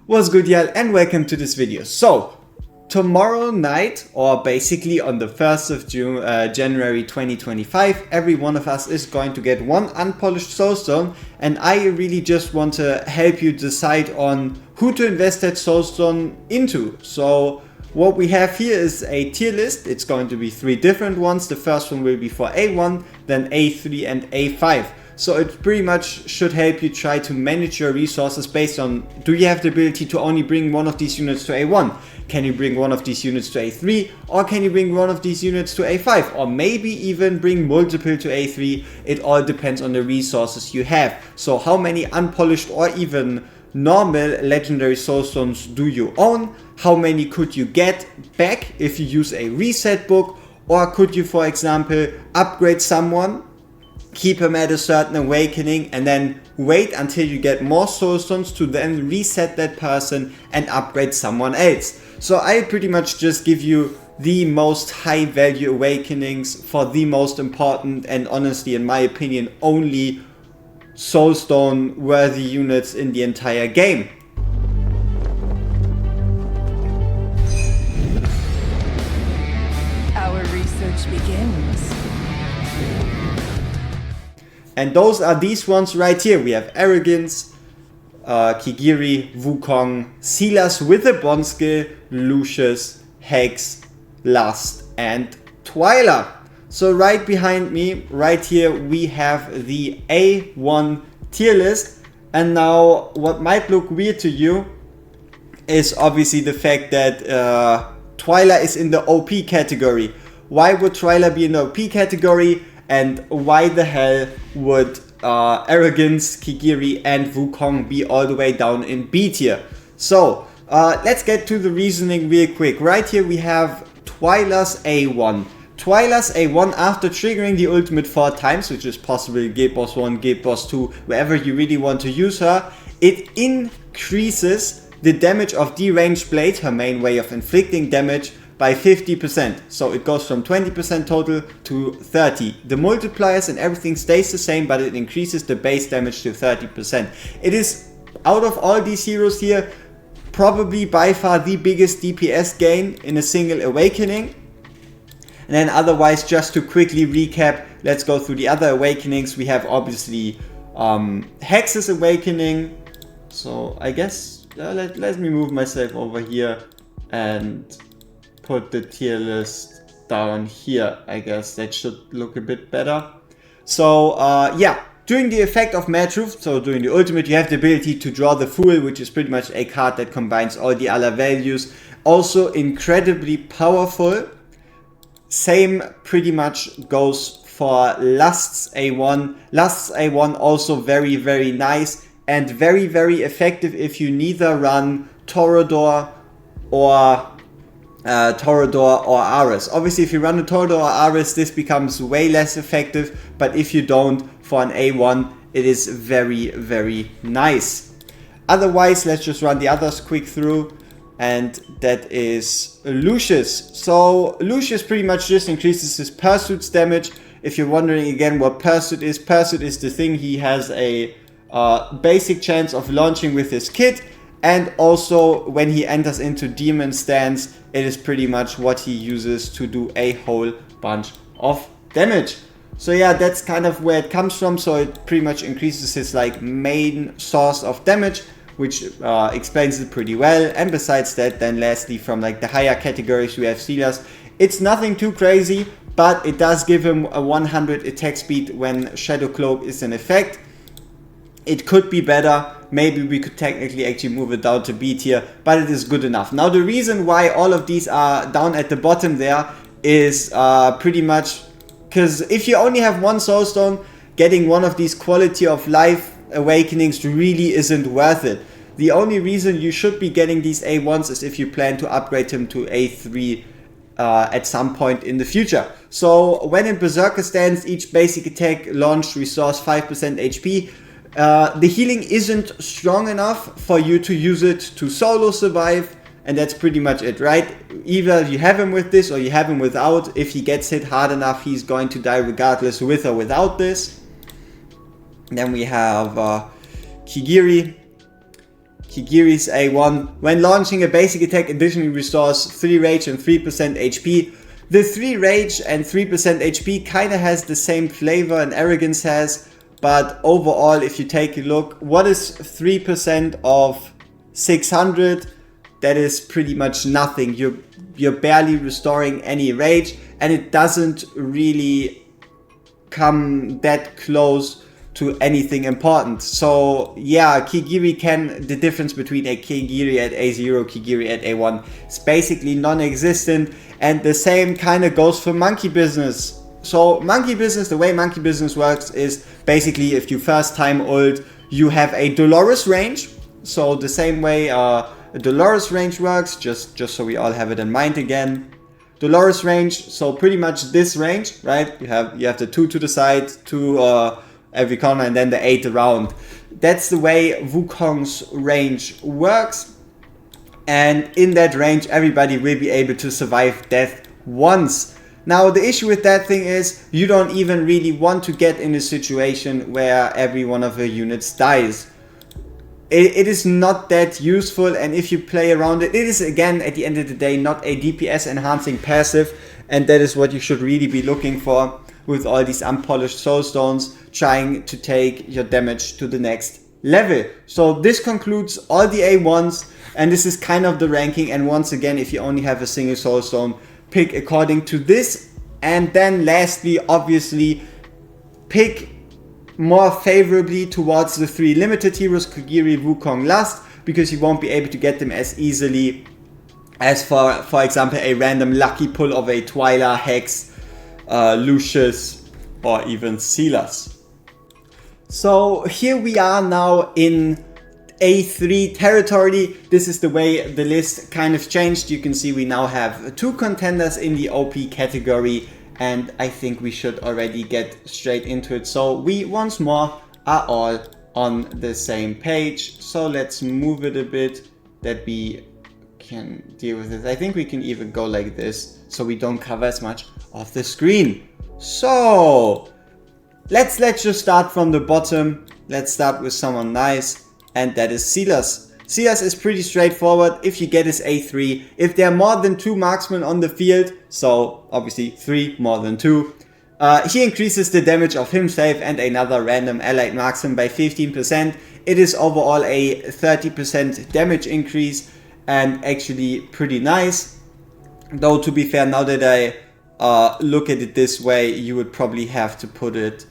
What's good, y'all, and welcome to this video. So, tomorrow night, or basically on the 1st of January 2025, every one of us is going to get one unpolished soulstone, and I really just want to help you decide on who to invest that soulstone into. So, what we have here is a tier list. It's going to be 3 different ones. The first one will be for A1, then A3 and A5. So it pretty much should help you try to manage your resources based on, do you have the ability to only bring one of these units to A1? Can you bring one of these units to A3? Or can you bring one of these units to A5? Or maybe even bring multiple to A3? It all depends on the resources you have. So how many unpolished or even normal legendary soulstones do you own? How many could you get back if you use a reset book? Or could you, for example, upgrade someone, keep him at a certain awakening, and then wait until you get more soulstones to then reset that person and upgrade someone else. So I pretty much just give you the most high value awakenings for the most important and, honestly, in my opinion, only soulstone worthy units in the entire game. Our research begins. And those are these ones right here. We have Arrogance, Kigiri, Wukong, Silas with a bond skill, Lucius, Hex, Lust, and Twyla. So right behind me, right here, we have the A1 tier list. And now what might look weird to you is obviously the fact that Twyla is in the OP category. Why would Twyla be in the OP category? And why the hell would Arrogance, Kigiri, and Wukong be all the way down in B tier? So, let's get to the reasoning real quick. Right here we have Twyla's A1. Twyla's A1, after triggering the ultimate 4 times, which is possible Guild Boss 1, Guild Boss 2, wherever you really want to use her, it increases the damage of deranged blade, her main way of inflicting damage, by 50%. So it goes from 20% total to 30. The multipliers and everything stays the same, but it increases the base damage to 30%. It is, out of all these heroes here, probably by far the biggest DPS gain in a single awakening. And then otherwise, just to quickly recap, let's go through the other awakenings. We have obviously Hex's awakening. So I guess, let me move myself over here and put the tier list down here. I guess that should look a bit better. So yeah, during the effect of Mad Truth, so during the ultimate, you have the ability to draw the Fool, which is pretty much a card that combines all the other values. Also incredibly powerful. Same pretty much goes for Lust's A1. Lust's A1 also very, very nice and very, very effective if you neither run Toreador or Ares. Obviously, if you run a Toreador or Ares, this becomes way less effective, but if you don't, for an A1, it is very, very nice. Otherwise, let's just run the others quick through, and that is Lucius. So Lucius pretty much just increases his Pursuit's damage. If you're wondering again what Pursuit is the thing he has a basic chance of launching with his kit. And also, when he enters into Demon Stance, it is pretty much what he uses to do a whole bunch of damage. So yeah, that's kind of where it comes from. So it pretty much increases his main source of damage, which explains it pretty well. And besides that, then lastly, from the higher categories, we have Silas. It's nothing too crazy, but it does give him a 100 attack speed when Shadow Cloak is in effect. It could be better. Maybe we could technically actually move it down to B tier, but it is good enough. Now, the reason why all of these are down at the bottom there is pretty much because if you only have one soulstone, getting one of these quality of life awakenings really isn't worth it. The only reason you should be getting these A1s is if you plan to upgrade him to A3 at some point in the future. So when in Berserker stance, each basic attack launched restores 5% HP. The healing isn't strong enough for you to use it to solo survive, and that's pretty much it, right? Either you have him with this or you have him without. If he gets hit hard enough, he's going to die regardless with or without this. Then we have Kigiri. Kigiri's A1. When launching a basic attack, additionally restores 3 rage and 3% HP. The 3 rage and 3% HP kind of has the same flavor and Arrogance has, but overall, if you take a look, what is 3% of 600? That is pretty much nothing. You're barely restoring any rage, and it doesn't really come that close to anything important. So yeah, Kigiri the difference between a Kigiri at A0, Kigiri at A1 is basically non-existent, and the same kind of goes for Monkey Business. So Monkey Business, the way Monkey Business works is basically if you first time ult, you have a Dolores range. So the same way a Dolores range works, just so we all have it in mind again. Dolores range, so pretty much this range, right? You have the 2 to the side, 2 every corner, and then the 8 around. That's the way Wukong's range works. And in that range, everybody will be able to survive death once. Now, the issue with that thing is you don't even really want to get in a situation where every one of your units dies. It is not that useful, and if you play around it, it is again at the end of the day not a DPS enhancing passive, and that is what you should really be looking for with all these unpolished soulstones, trying to take your damage to the next level. So this concludes all the A1s, and this is kind of the ranking. And once again, if you only have a single soulstone, pick according to this. And then lastly, obviously, pick more favorably towards the 3 limited heroes, Kigiri, Wukong, Lust, because you won't be able to get them as easily as for example a random lucky pull of a Twyla, Hex, Lucius, or even Silas. So here we are now in A3 territory. This is the way the list kind of changed. You can see we now have 2 contenders in the OP category, and I think we should already get straight into it. So we once more are all on the same page. So let's move it a bit that we can deal with it. I think we can even go like this so we don't cover as much of the screen. So let's just start from the bottom. Let's start with someone nice, and that is Silas. Silas is pretty straightforward. If you get his A3, if there are more than 2 marksmen on the field, so obviously 3 more than 2, he increases the damage of himself and another random allied marksman by 15%. It is overall a 30% damage increase, and actually pretty nice. Though to be fair, now that I look at it this way, you would probably have to put it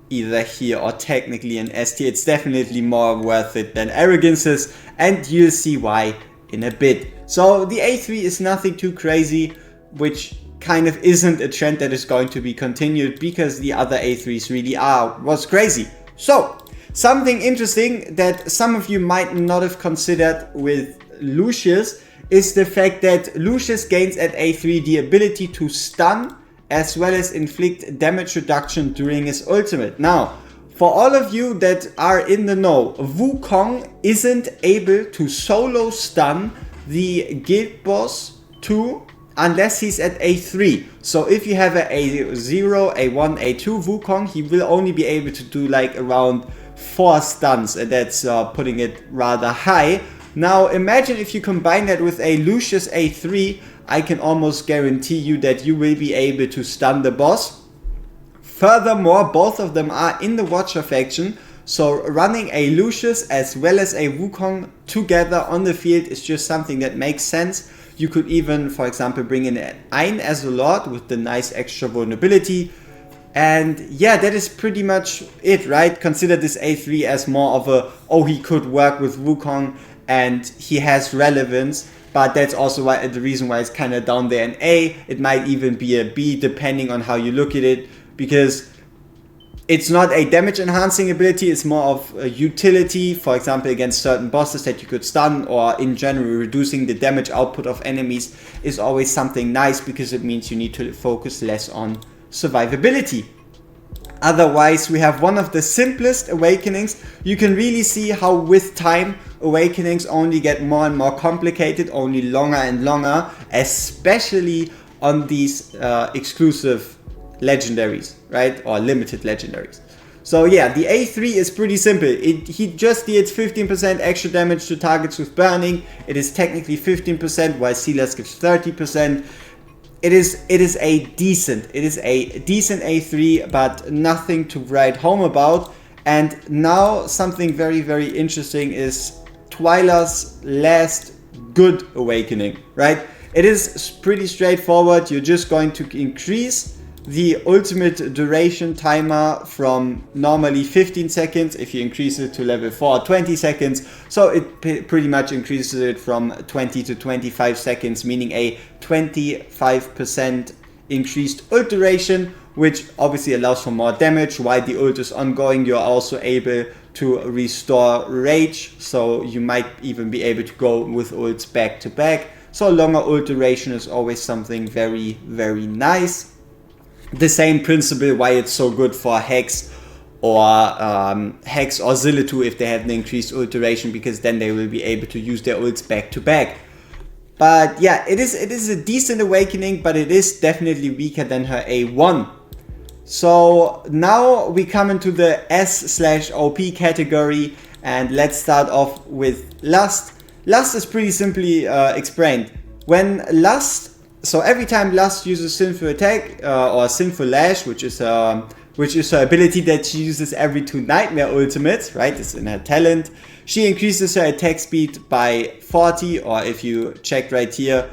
either here or technically in S tier. It's definitely more worth it than Arrogance's, and you'll see why in a bit. So the A3 is nothing too crazy, which kind of isn't a trend that is going to be continued, because the other A3s really was crazy. So something interesting that some of you might not have considered with Lucius is the fact that Lucius gains at A3 the ability to stun as well as inflict damage reduction during his ultimate. Now, for all of you that are in the know, Wukong isn't able to solo stun the guild boss 2 unless he's at A3. So if you have a A0, A1, A2 Wukong, he will only be able to do like around 4 stuns, and that's putting it rather high. Now imagine if you combine that with a Lucius A3, I can almost guarantee you that you will be able to stun the boss. Furthermore, both of them are in the Watcher faction, so running a Lucius as well as a Wukong together on the field is just something that makes sense. You could even, for example, bring in an Ein as a Lord with the nice extra vulnerability. And yeah, that is pretty much it, right? Consider this A3 as more of a, oh, he could work with Wukong and he has relevance. But that's also why the reason why it's kind of down there in A. It might even be a B depending on how you look at it, because it's not a damage enhancing ability, it's more of a utility, for example against certain bosses that you could stun, or in general reducing the damage output of enemies is always something nice, because it means you need to focus less on survivability. Otherwise, we have one of the simplest awakenings. You can really see how with time awakenings only get more and more complicated, only longer and longer, especially on these exclusive legendaries, right, or limited legendaries. So yeah, the A3 is pretty simple. He just deals 15% extra damage to targets with burning. It is technically 15%, while Silas gives 30%. It is a decent A3, but nothing to write home about. And now something very, very interesting is Twyla's last good awakening, right? It is pretty straightforward. You're just going to increase the ultimate duration timer from normally 15 seconds. If you increase it to level 4, 20 seconds. So it pretty much increases it from 20 to 25 seconds, meaning a 25% increased ult duration, which obviously allows for more damage. While the ult is ongoing, you're also able to restore rage. So you might even be able to go with ults back to back. So longer ult duration is always something very, very nice. The same principle why it's so good for Hex or Zillitu if they have an increased ult duration, because then they will be able to use their ults back to back. But yeah, it is a decent awakening, but it is definitely weaker than her A1. So now we come into the S/OP category, and let's start off with Lust. Lust is pretty simply explained. When Lust, so every time Lust uses Sinful Attack or Sinful Lash, which is her ability that she uses every 2 Nightmare ultimates, right? It's in her talent. She increases her attack speed by 40, or if you check right here,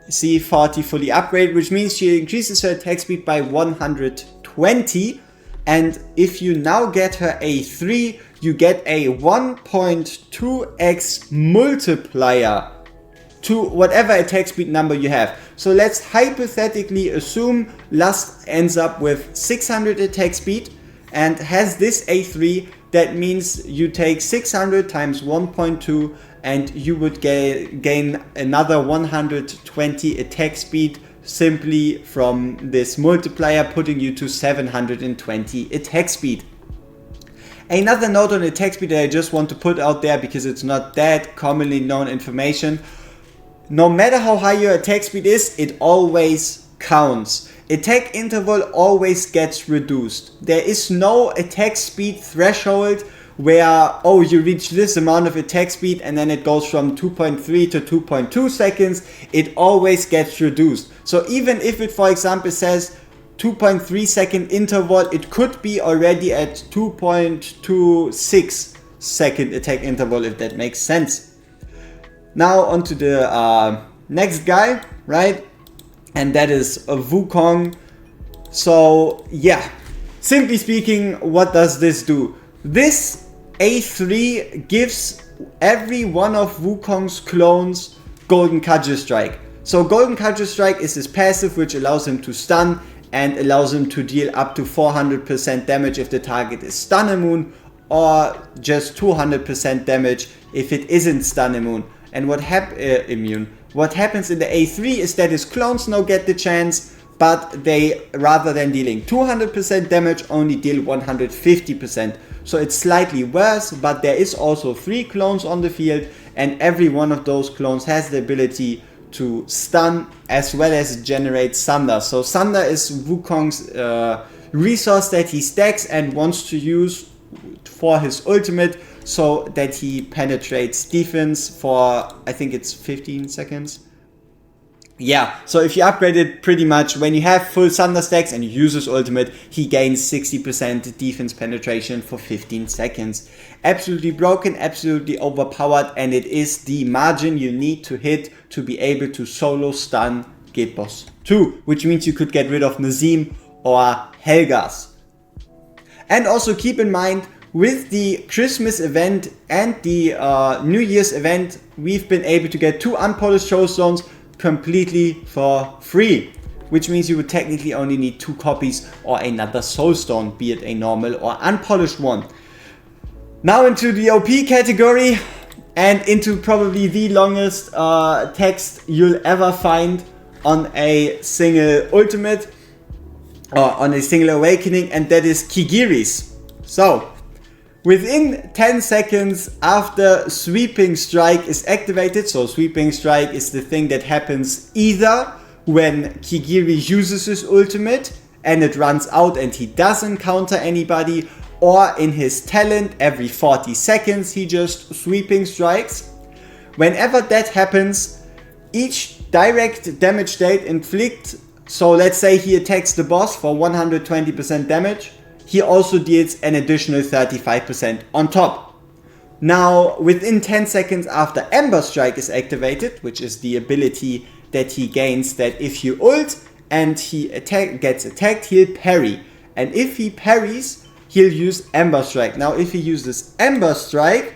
see 40 fully upgrade, which means she increases her attack speed by 120. And if you now get her A3, you get a 1.2x multiplier to whatever attack speed number you have. So let's hypothetically assume Lust ends up with 600 attack speed and has this A3. That means you take 600 times 1.2 and you would gain another 120 attack speed simply from this multiplier, putting you to 720 attack speed. Another note on attack speed that I just want to put out there, because it's not that commonly known information. No matter how high your attack speed is, it always counts. Attack interval always gets reduced. There is no attack speed threshold where, oh, you reach this amount of attack speed and then it goes from 2.3 to 2.2 seconds. It always gets reduced. So even if it, for example, says 2.3 second interval, it could be already at 2.26 second attack interval, if that makes sense. Now onto the next guy, right? And that is Wukong. So yeah, simply speaking, what does this do? This A3 gives every one of Wukong's clones Golden Cudgel Strike. So Golden Cudgel Strike is his passive, which allows him to stun and allows him to deal up to 400% damage if the target is stun immune, or just 200% damage if it isn't stun immune. And what happens in the A3 is that his clones now get the chance, but they, rather than dealing 200% damage, only deal 150%. So it's slightly worse, but there is also 3 clones on the field, and every one of those clones has the ability to stun as well as generate Sunder. So Sunder is Wukong's resource that he stacks and wants to use for his ultimate, so that he penetrates defense for, I think it's 15 seconds. Yeah, so if you upgrade it, pretty much when you have full Sunder stacks and you use his ultimate, he gains 60% defense penetration for 15 seconds. Absolutely broken, absolutely overpowered, and it is the margin you need to hit to be able to solo stun Gate Boss 2, which means you could get rid of Nazim or Helgas. And also keep in mind, with the Christmas event and the New Year's event, we've been able to get 2 unpolished Soulstones completely for free, which means you would technically only need 2 copies or another Soulstone, be it a normal or unpolished one. Now into the OP category and into probably the longest text you'll ever find on a single ultimate or on a single awakening, and that is Kigiri's. So within 10 seconds after Sweeping Strike is activated, so Sweeping Strike is the thing that happens either when Kigiri uses his ultimate and it runs out and he doesn't counter anybody, or in his talent, every 40 seconds he just sweeping strikes. Whenever that happens, each direct damage state inflict, so let's say he attacks the boss for 120% damage, he also deals an additional 35% on top. Now, within 10 seconds after Ember Strike is activated, which is the ability that he gains, that if you ult and he gets attacked, he'll parry. And if he parries, he'll use Ember Strike. Now, if he uses Ember Strike,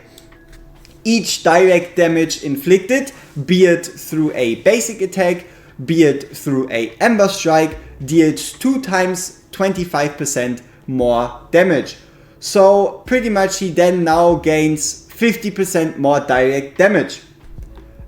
each direct damage inflicted, be it through a basic attack, be it through a Ember Strike, deals 2 times 25% more damage. So pretty much he then now gains 50% more direct damage.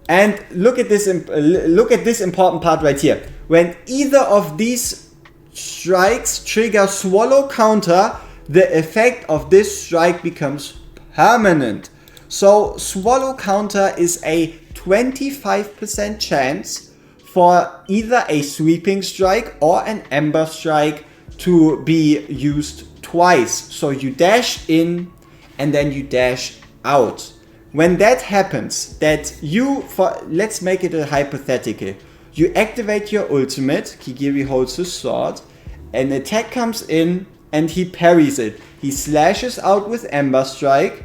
And look at this important part right here. When either of these strikes trigger swallow counter, the effect of this strike becomes permanent. So swallow counter is a 25% chance for either a sweeping strike or an ember strike to be used twice. So you dash in and then you dash out. When that happens, that let's make it a hypothetical. You activate your ultimate, Kigiri holds his sword, an attack comes in and he parries it. He slashes out with Ember Strike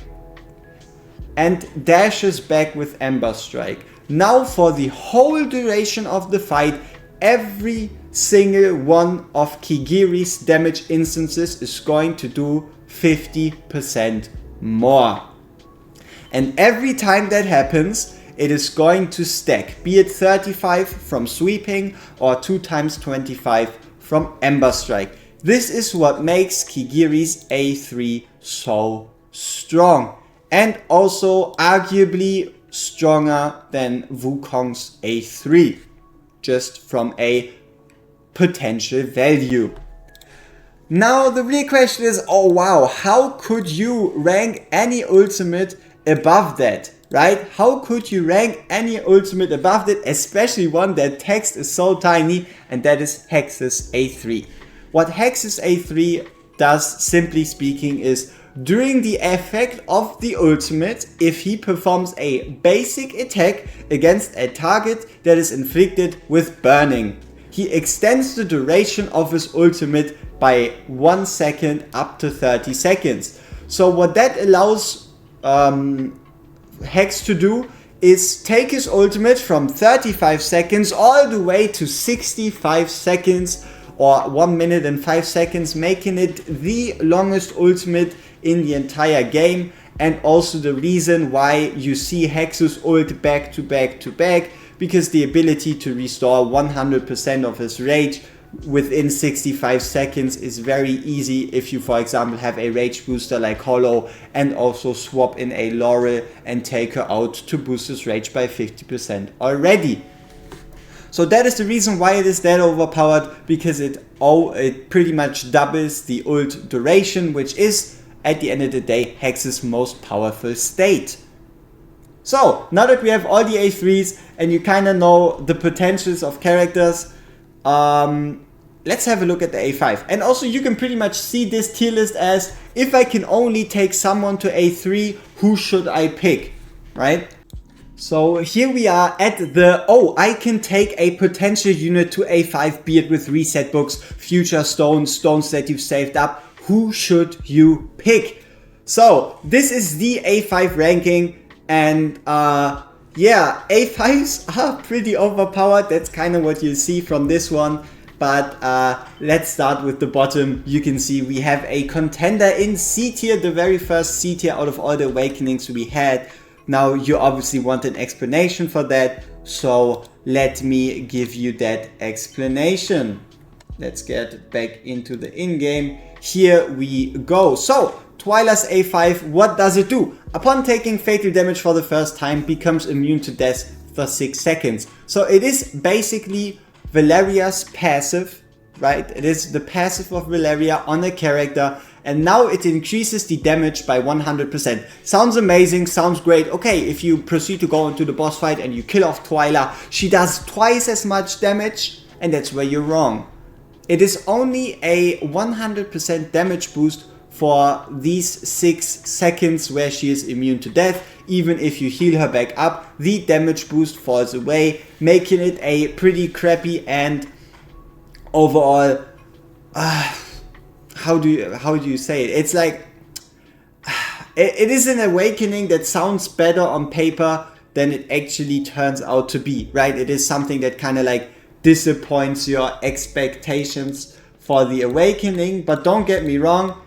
and dashes back with Ember Strike. Now for the whole duration of the fight, every single one of Kigiri's damage instances is going to do 50% more. And every time that happens, it is going to stack, be it 35 from sweeping or 2 times 25 from Ember Strike. This is what makes Kigiri's A3 so strong, and also arguably stronger than Wukong's A3, just from a potential value. Now the real question is, oh wow, how could you rank any ultimate above that, right? How could you rank any ultimate above that, especially one that text is so tiny, and that is Hex's A3. What Hex's A3 does, simply speaking, is during the effect of the ultimate, if he performs a basic attack against a target that is inflicted with burning, he extends the duration of his ultimate by 1 second up to 30 seconds. So what that allows Hex to do is take his ultimate from 35 seconds all the way to 65 seconds or 1 minute and 5 seconds, making it the longest ultimate in the entire game, and also the reason why you see Hex's ult back to back to back, because the ability to restore 100% of his rage within 65 seconds is very easy if you, for example, have a rage booster like Hollow and also swap in a Laurel and take her out to boost his rage by 50% already. So that is the reason why it is that overpowered, because it pretty much doubles the ult duration, which is at the end of the day Hex's most powerful state. So now that we have all the A3s and you kind of know the potentials of characters, let's have a look at the A5. And also you can pretty much see this tier list as, if I can only take someone to A3, who should I pick, right? So here we are at the, I can take a potential unit to A5, be it with reset books, future stones, stones that you've saved up. Who should you pick? So this is the A5 ranking, and yeah, A5s are pretty overpowered. That's kind of what you see from this one. But let's start with the bottom. You can see we have a contender in C tier, the very first C tier out of all the awakenings we had. Now you obviously want an explanation for that, so let me give you that explanation. Let's get back into the in-game. Here we go. So Twyla's A5, what does it do? Upon taking fatal damage for the first time, becomes immune to death for 6 seconds. So it is basically Valeria's passive, right? It is the passive of Valeria on a character, and now it increases the damage by 100%. Sounds amazing, sounds great. Okay, if you proceed to go into the boss fight and you kill off Twyla, she does twice as much damage, and that's where you're wrong. It is only a 100% damage boost for these 6 seconds where she is immune to death. Even if you heal her back up, the damage boost falls away, making it a pretty crappy and overall, how do you say it? It's like, it is an awakening that sounds better on paper than it actually turns out to be, right? It is something that kind of like disappoints your expectations for the awakening, but don't get me wrong,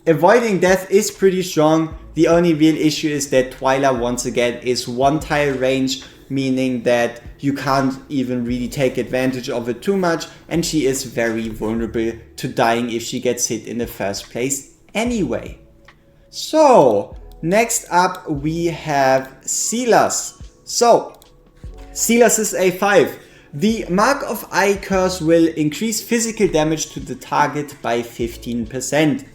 avoiding death is pretty strong. The only real issue is that Twyla once again is 1 tile range, meaning that you can't even really take advantage of it too much, and she is very vulnerable to dying if she gets hit in the first place anyway. So, next up we have Silas. So, Silas is a 5. The Mark of Eye curse will increase physical damage to the target by 15%.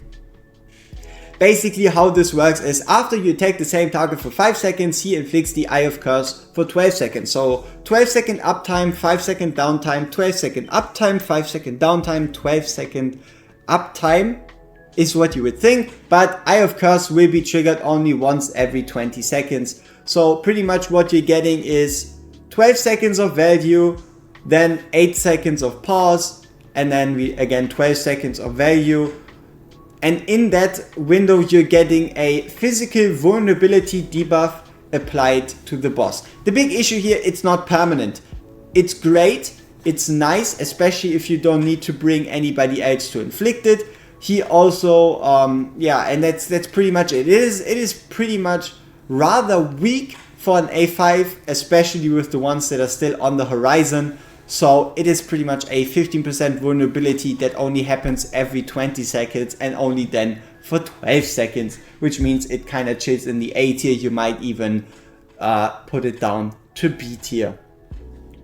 Basically how this works is after you attack the same target for 5 seconds, he inflicts the Eye of Curse for 12 seconds. So 12 second uptime, 5 second downtime, 12 second uptime, 5 second downtime, 12 second uptime is what you would think, but Eye of Curse will be triggered only once every 20 seconds. So pretty much what you're getting is 12 seconds of value, then 8 seconds of pause, and then again 12 seconds of value. And in that window you're getting a physical vulnerability debuff applied to the boss. The big issue here, it's not permanent. It's great, it's nice, especially if you don't need to bring anybody else to inflict it. He also, and that's pretty much it. It is pretty much rather weak for an A5, especially with the ones that are still on the horizon. So it is pretty much a 15% vulnerability that only happens every 20 seconds and only then for 12 seconds, which means it kind of chills in the A tier. You might even put it down to B tier.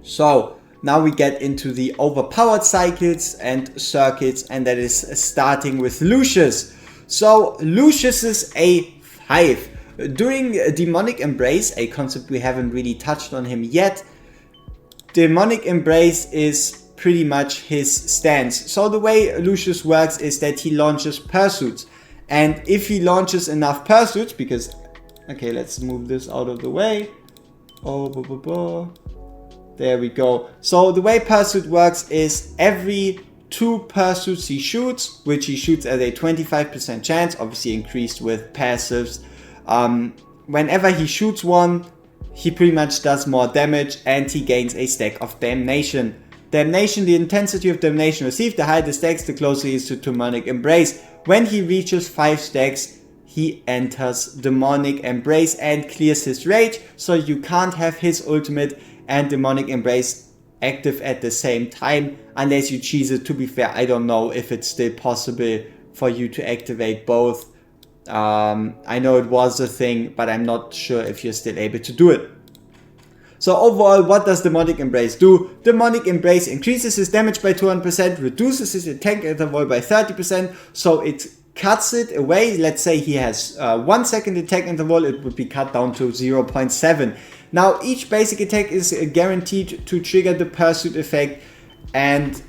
So now we get into the overpowered cycles and circuits, and that is starting with Lucius. So Lucius is a 5. During Demonic Embrace, a concept we haven't really touched on him yet, Demonic Embrace is pretty much his stance. So the way Lucius works is that he launches pursuits. And if he launches enough pursuits, because, okay, let's move this out of the way. There we go. So the way pursuit works is every 2 pursuits he shoots, which he shoots at a 25% chance, obviously increased with passives. Whenever he shoots one, he pretty much does more damage and he gains a stack of Damnation. Damnation, the intensity of Damnation received, the higher the stacks, the closer he is to Demonic Embrace. When he reaches 5 stacks, he enters Demonic Embrace and clears his rage, so you can't have his ultimate and Demonic Embrace active at the same time unless you cheese it. To be fair, I don't know if it's still possible for you to activate both. I know it was a thing, but I'm not sure if you're still able to do it. So overall, what does Demonic Embrace do? Demonic Embrace increases his damage by 200%, reduces his attack interval by 30%, so it cuts it away. Let's say he has 1 second attack interval, it would be cut down to 0.7. Now each basic attack is guaranteed to trigger the pursuit effect, and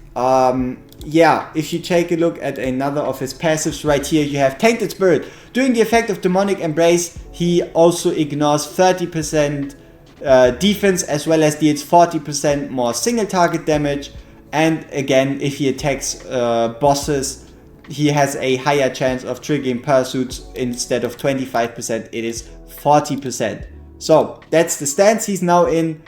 if you take a look at another of his passives right here, you have Tainted Spirit. During the effect of Demonic Embrace, he also ignores 30% defense as well as deals 40% more single target damage. And again, if he attacks bosses, he has a higher chance of triggering pursuits. Instead of 25%, it is 40%. So that's the stance he's now in.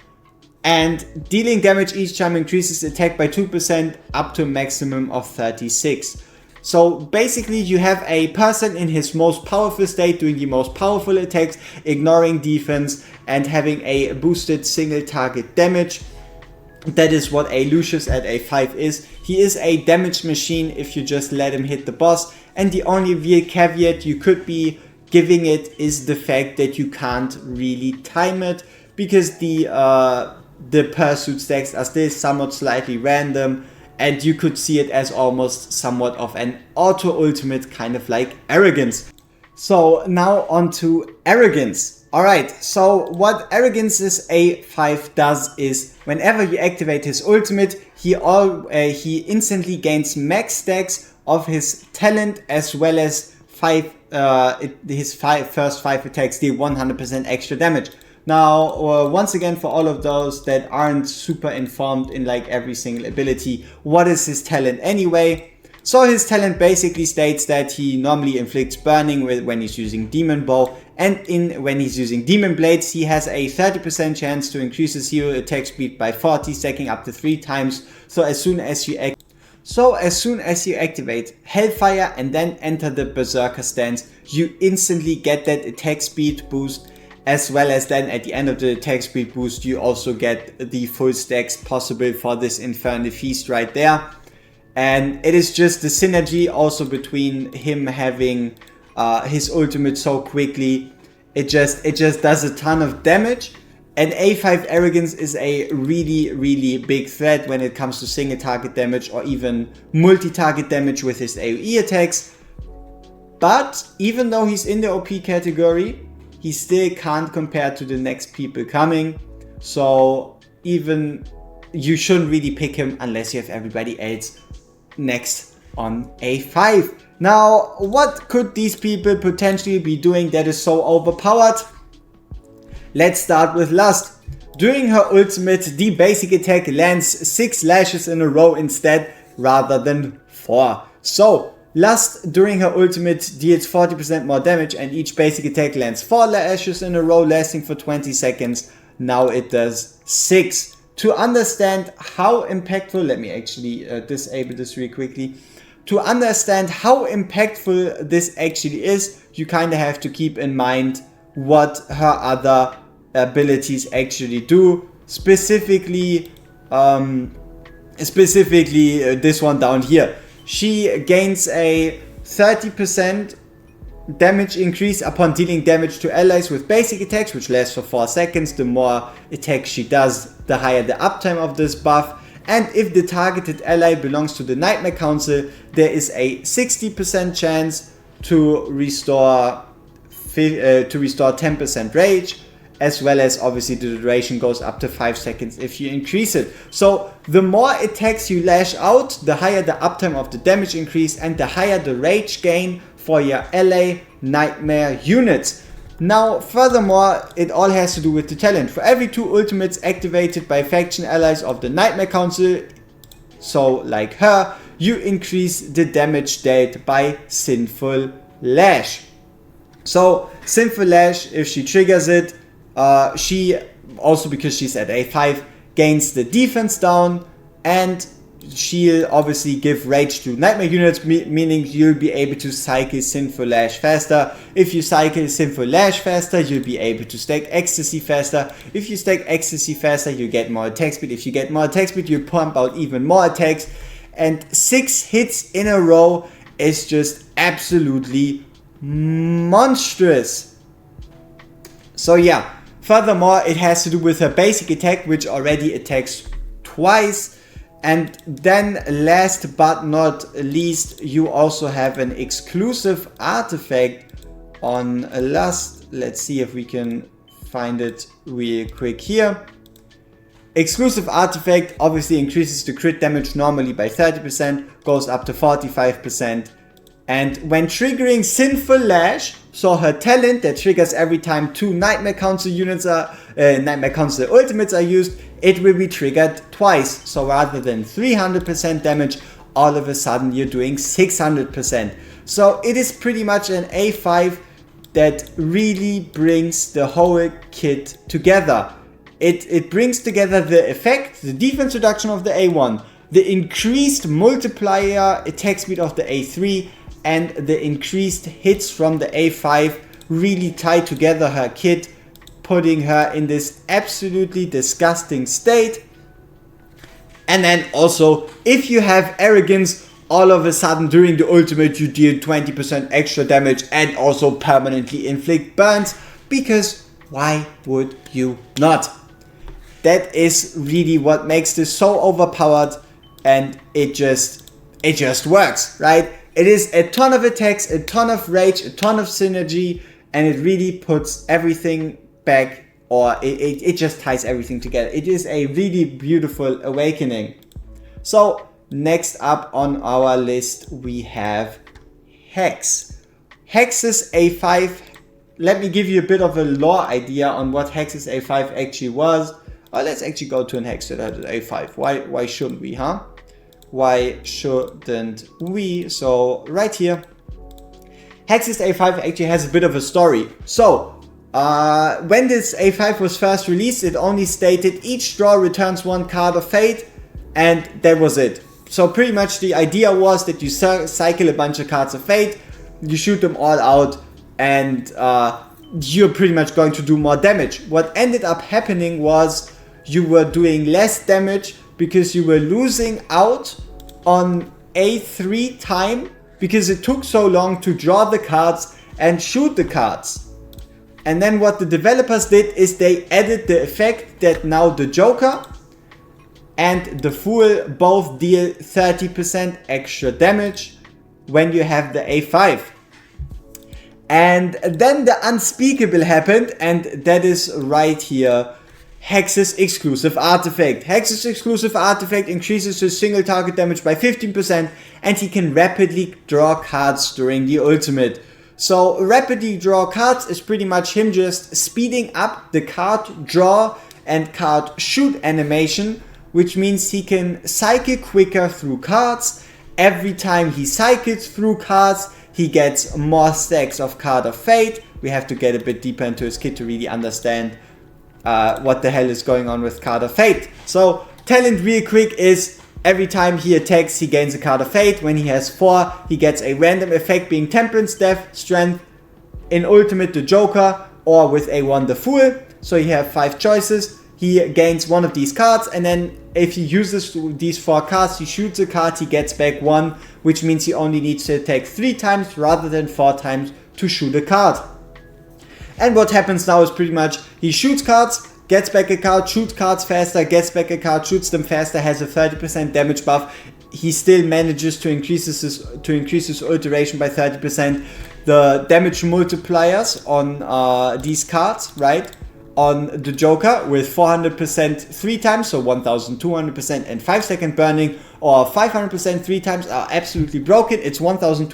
And dealing damage each time increases attack by 2% up to a maximum of 36. So basically you have a person in his most powerful state doing the most powerful attacks, ignoring defense and having a boosted single target damage. That is what a Lucius at a 5 is. He is a damage machine if you just let him hit the boss, and the only real caveat you could be giving it is the fact that you can't really time it, because the pursuit stacks are still somewhat slightly random, and you could see it as almost somewhat of an auto ultimate, kind of like Arrogance. So now on to Arrogance. Alright, so what Arrogance's A5 does is whenever you activate his ultimate, he instantly gains max stacks of his talent as well as first 5 attacks deal 100% extra damage. Now, once again, for all of those that aren't super informed in like every single ability, what is his talent anyway? So his talent basically states that he normally inflicts burning when he's using Demon Bow, and when he's using Demon Blades, he has a 30% chance to increase his hero attack speed by 40, stacking up to 3 times. So as soon as you activate Hellfire and then enter the Berserker stance, you instantly get that attack speed boost, as well as then at the end of the attack speed boost, you also get the full stacks possible for this Infernal Feast right there. And it is just the synergy also between him having his ultimate so quickly. It just does a ton of damage. And A5 Arrogance is a really big threat when it comes to single target damage or even multi-target damage with his AoE attacks. But even though he's in the OP category, he still can't compare to the next people coming. So even you shouldn't really pick him unless you have everybody else next on A5. Now, what could these people potentially be doing that is so overpowered? Let's start with Lust. During her ultimate, the basic attack lands 6 lashes in a row instead, rather than 4. So, Lust during her ultimate deals 40% more damage, and each basic attack lands 4 lashes in a row, lasting for 20 seconds. Now it does 6. To understand how impactful, let me actually disable this really quickly. To understand how impactful this actually is, you kind of have to keep in mind what her other abilities actually do. Specifically this one down here. She gains a 30% damage increase upon dealing damage to allies with basic attacks, which lasts for 4 seconds. The more attacks she does, the higher the uptime of this buff. And if the targeted ally belongs to the Nightmare Council, there is a 60% chance to restore 10% rage, as well as obviously the duration goes up to 5 seconds if you increase it. So the more attacks you lash out, the higher the uptime of the damage increase and the higher the rage gain for your ally Nightmare units. Now, furthermore, it all has to do with the talent. For every 2 ultimates activated by faction allies of the Nightmare Council, so like her, you increase the damage dealt by Sinful Lash. So, Sinful Lash, if she triggers it, she, also because she's at A5, gains the defense down, and she'll obviously give rage to Nightmare units, meaning you'll be able to cycle Sinful Lash faster. If you cycle Sinful Lash faster, you'll be able to stack Ecstasy faster. If you stack Ecstasy faster, you get more attack speed. If you get more attack speed, you pump out even more attacks. And 6 hits in a row is just absolutely monstrous. So yeah, furthermore, it has to do with her basic attack, which already attacks twice. And then last but not least, you also have an exclusive artifact on Lust. Let's see if we can find it real quick here. Exclusive artifact obviously increases the crit damage normally by 30%, goes up to 45%. And when triggering Sinful Lash, so her talent that triggers every time 2 Nightmare Council units are, Nightmare Council ultimates are used, it will be triggered twice. So rather than 300% damage, all of a sudden you're doing 600%. So it is pretty much an A5 that really brings the whole kit together. It brings together the effect, the defense reduction of the A1, the increased multiplier attack speed of the A3, and the increased hits from the A5 really tie together her kit, putting her in this absolutely disgusting state. And then also, if you have Arrogance, all of a sudden during the ultimate you deal 20% extra damage and also permanently inflict burns, because why would you not? That is really what makes this so overpowered, and it just works, right? It is a ton of attacks, a ton of rage, a ton of synergy, and it really puts everything back, or it just ties everything together. It is a really beautiful awakening. So next up on our list we have Hex. Hex's A5, let me give you a bit of a lore idea on what Hex's A5 actually was. Let's actually go to an hex that has A5. Why shouldn't we, huh? Why shouldn't we? So right here, Hex's A5 actually has a bit of a story. So when this A5 was first released, it only stated each draw returns one card of fate, and that was it. So pretty much the idea was that you cycle a bunch of cards of fate, you shoot them all out, and you're pretty much going to do more damage. What ended up happening was you were doing less damage because you were losing out on A3 time because it took so long to draw the cards and shoot the cards. And then what the developers did is they added the effect that now the Joker and the Fool both deal 30% extra damage when you have the A5. And then the unspeakable happened, and that is right here. Hex's exclusive artifact. Hex's exclusive artifact increases his single target damage by 15%, and he can rapidly draw cards during the ultimate. So rapidly draw cards is pretty much him just speeding up the card draw and card shoot animation, which means he can cycle quicker through cards. Every time he cycles through cards, he gets more stacks of Card of Fate. We have to get a bit deeper into his kit to really understand what the hell is going on with Card of Fate. So talent real quick is every time he attacks, he gains a Card of Fate. When he has 4, he gets a random effect being Temperance, Death, Strength, in Ultimate the Joker, or with A1 the Fool. So you have 5 choices. He gains one of these cards, and then if he uses these 4 cards, he shoots a card, he gets back 1, which means he only needs to attack 3 times rather than 4 times to shoot a card. And what happens now is pretty much he shoots cards, gets back a card, shoots cards faster, gets back a card, shoots them faster, has a 30% damage buff. He still manages to increase his ult duration by 30%. The damage multipliers on these cards, right? On the Joker with 400% 3 times, so 1200% and 5-second burning, or 500% 3 times are absolutely broken. It's 1200%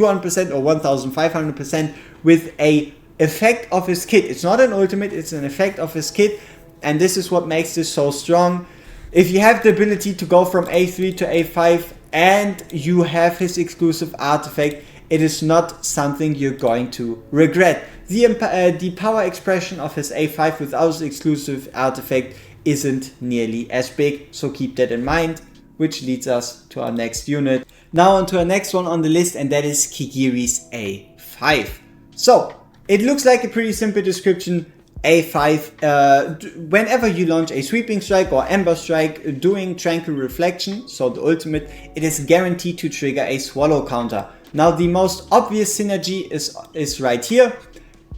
or 1500% with a effect of his kit. It's not an ultimate, it's an effect of his kit, and this is what makes this so strong. If you have the ability to go from A3 to A5 and you have his exclusive artifact, it is not something you're going to regret. The power expression of his A5 without his exclusive artifact isn't nearly as big, so keep that in mind, which leads us to our next unit. Now on to our next one on the list, and that is Kigiri's A5. So, it looks like a pretty simple description. A5, whenever you launch a Sweeping Strike or Ember Strike doing Tranquil Reflection, so the ultimate, it is guaranteed to trigger a Swallow counter. Now the most obvious synergy is right here,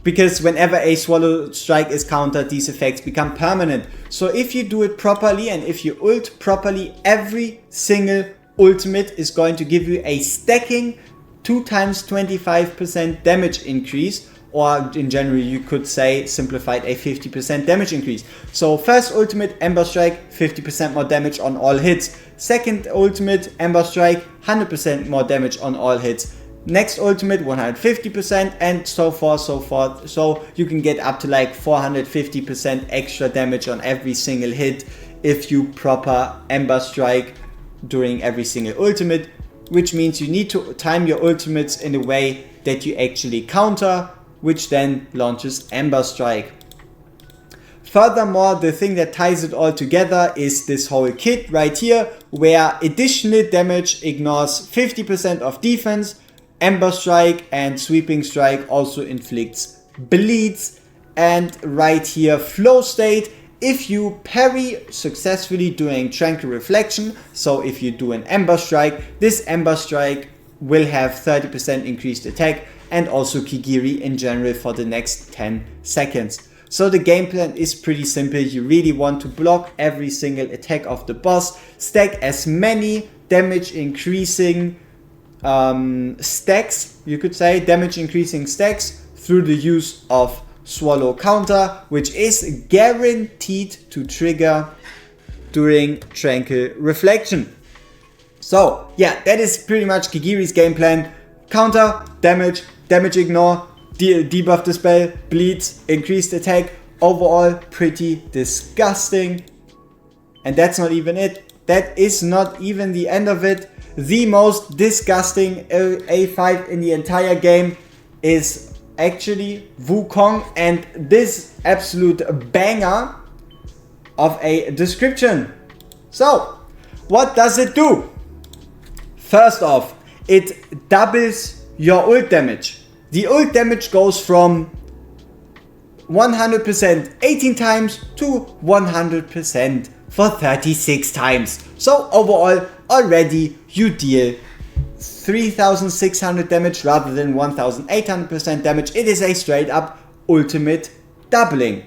because whenever a Swallow Strike is countered, these effects become permanent. So if you do it properly and if you ult properly, every single ultimate is going to give you a stacking 2 times 25% damage increase, or in general you could say, simplified, a 50% damage increase. So first ultimate, Ember Strike, 50% more damage on all hits. Second ultimate, Ember Strike, 100% more damage on all hits. Next ultimate, 150%, and so forth, so forth. So you can get up to like 450% extra damage on every single hit if you proper Ember Strike during every single ultimate, which means you need to time your ultimates in a way that you actually counter, which then launches Ember Strike. Furthermore, the thing that ties it all together is this whole kit right here, where additional damage ignores 50% of defense. Ember Strike and Sweeping Strike also inflicts bleeds. And right here, Flow State, if you parry successfully doing Tranquil Reflection, so if you do an Ember Strike, this Ember Strike will have 30% increased attack, and also Kigiri in general for the next 10 seconds. So the game plan is pretty simple. You really want to block every single attack of the boss, stack as many damage increasing stacks, you could say, damage increasing stacks through the use of Swallow Counter, which is guaranteed to trigger during Tranquil Reflection. So yeah, that is pretty much Kigiri's game plan. Counter, damage, damage ignore, debuff the spell, bleeds, increased attack. Overall, pretty disgusting. And that's not even it. That is not even the end of it. The most disgusting A5 in the entire game is actually Wukong, and this absolute banger of a description. So, what does it do? First off, it doubles your ult damage. The ult damage goes from 100% 18 times to 100% for 36 times. So overall, already you deal 3600 damage rather than 1800% damage. It is a straight up ultimate doubling.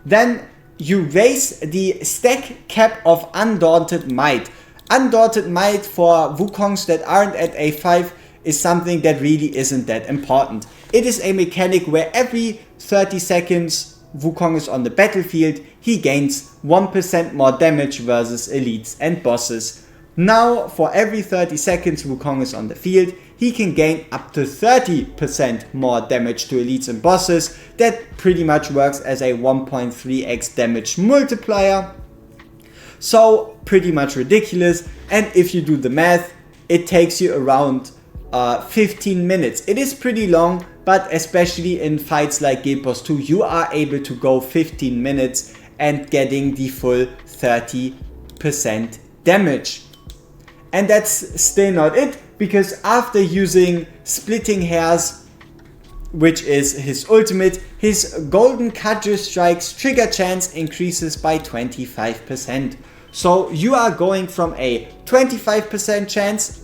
Then you raise the stack cap of Undaunted Might. Undaunted Might for Wukongs that aren't at A5 is something that really isn't that important. It is a mechanic where every 30 seconds Wukong is on the battlefield, he gains 1% more damage versus elites and bosses. Now, for every 30 seconds Wukong is on the field, he can gain up to 30% more damage to elites and bosses. That pretty much works as a 1.3x damage multiplier. So, pretty much ridiculous. And if you do the math, it takes you around 15 minutes. It is pretty long, but especially in fights like Guild Wars 2, you are able to go 15 minutes and getting the full 30% damage. And that's still not it, because after using Splitting Hairs, which is his ultimate, his Golden Cudgel Strike's trigger chance increases by 25%. So you are going from a 25% chance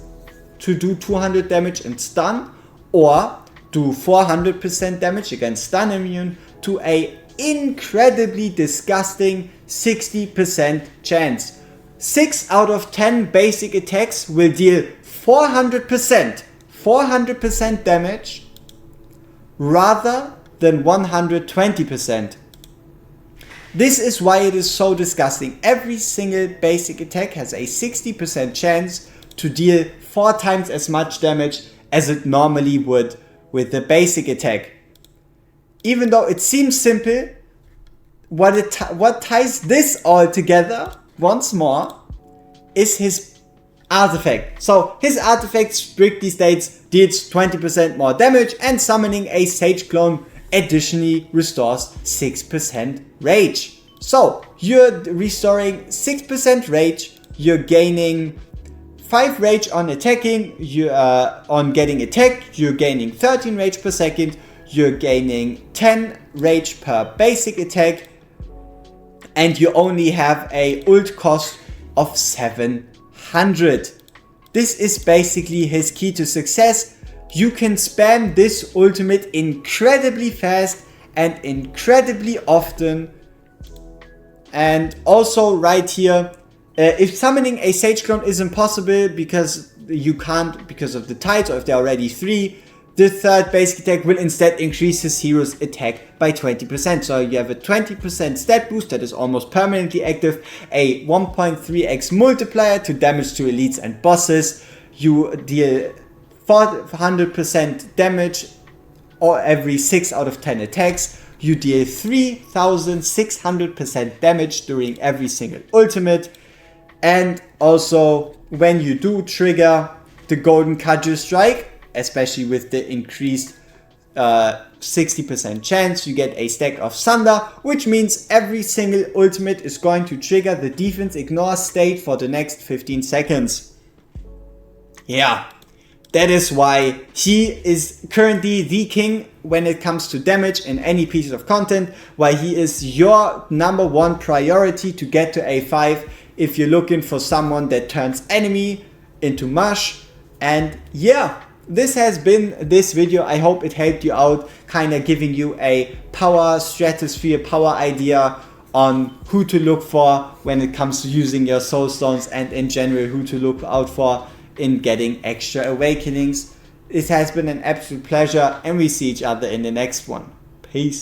to do 200 damage and stun, or do 400% damage against stun immune, to a incredibly disgusting 60% chance. 6 out of 10 basic attacks will deal 400% damage rather than 120%. This is why it is so disgusting. Every single basic attack has a 60% chance to deal 4 times as much damage as it normally would with the basic attack. Even though it seems simple, what ties this all together once more is his artifact. So his artifact strictly states deals 20% more damage, and summoning a Sage Clone additionally restores 6% rage. So you're restoring 6% rage, you're gaining 5 rage on attacking, on getting attacked, you're gaining 13 rage per second, you're gaining 10 rage per basic attack, and you only have a ult cost of 700. This is basically his key to success. You can spam this ultimate incredibly fast and incredibly often. And also right here, if summoning a Sage Clone is impossible because you can't, because of the tides, or if there are already 3, the third basic attack will instead increase his hero's attack by 20%. So you have a 20% stat boost that is almost permanently active, a 1.3x multiplier to damage to elites and bosses. You deal 400% damage or every 6 out of 10 attacks. You deal 3600% damage during every single ultimate. And also, when you do trigger the Golden Cudgel Strike, especially with the increased 60% chance, you get a stack of Thunder, which means every single ultimate is going to trigger the defense ignore state for the next 15 seconds. Yeah, that is why he is currently the king when it comes to damage in any piece of content, why he is your #1 priority to get to A5 if you're looking for someone that turns enemy into mush. And yeah, this has been this video. I hope it helped you out, kind of giving you a power stratosphere, power idea on who to look for when it comes to using your soul stones, and in general who to look out for in getting extra awakenings. It has been an absolute pleasure, and we see each other in the next one. Peace.